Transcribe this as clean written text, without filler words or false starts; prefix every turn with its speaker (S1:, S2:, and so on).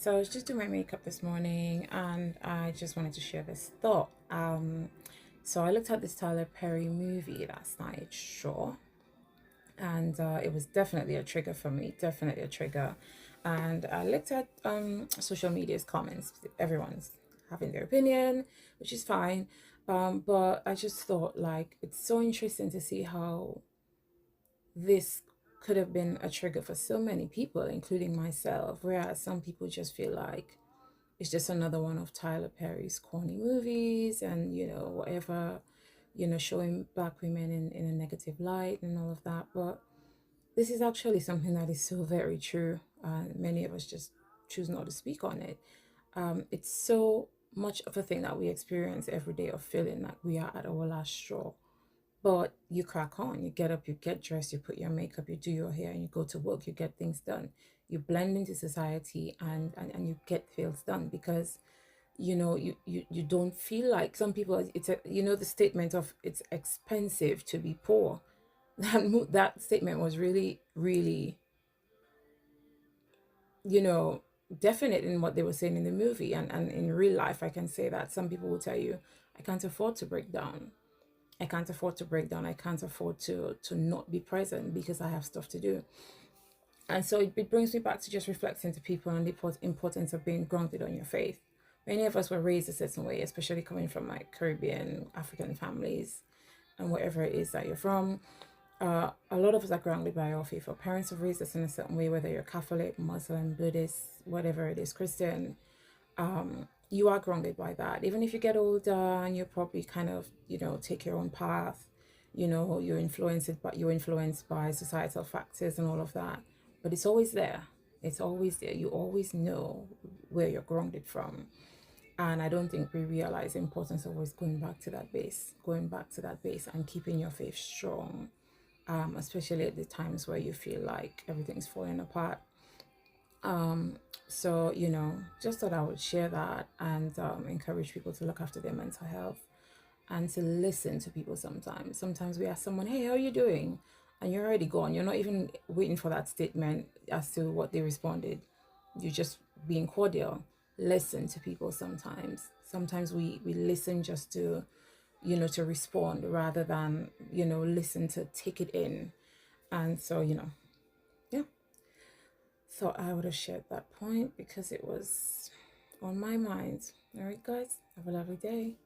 S1: So I was just doing my makeup this morning and I just wanted to share this thought. So I looked at this Tyler Perry movie last night, sure, and it was definitely a trigger for me, definitely a trigger. And I looked at social media's comments. Everyone's having their opinion, which is fine. But I just thought like it's so interesting to see how this could have been a trigger for so many people, including myself, whereas some people just feel like it's just another one of Tyler Perry's corny movies and, whatever, showing black women in a negative light and all of that. But this is actually something that is so very true. Many of us just choose not to speak on it. It's so much of a thing that we experience every day of feeling like we are at our last straw. But you crack on, you get up, you get dressed, you put your makeup, you do your hair, and you go to work, you get things done. You blend into society and you get things done because you don't feel like some people the statement of it's expensive to be poor. That statement was really, really, you know, definite in what they were saying in the movie. And in real life, I can say that some people will tell you, I can't afford to break down. I can't afford to break down. I can't afford to not be present because I have stuff to do. And so it brings me back to just reflecting to people on the importance of being grounded on your faith. Many of us were raised a certain way, especially coming from like Caribbean, African families, and wherever it is that you're from. A lot of us are grounded by our faith. Our parents have raised us in a certain way, whether you're Catholic, Muslim, Buddhist, whatever it is, Christian. You are grounded by that. Even if you get older and you probably kind of, take your own path, you're influenced by societal factors and all of that. But it's always there. It's always there. You always know where you're grounded from. And I don't think we realize the importance of always going back to that base and keeping your faith strong, especially at the times where you feel like everything's falling apart. So, just thought I would share that and encourage people to look after their mental health and to listen to people sometimes. Sometimes we ask someone, hey, how are you doing? And you're already gone. You're not even waiting for that statement as to what they responded. You're just being cordial. Listen to people sometimes. Sometimes we listen just to respond rather than, listen to take it in. And so, yeah. So I would have shared that point because it was on my mind. All right, guys, have a lovely day.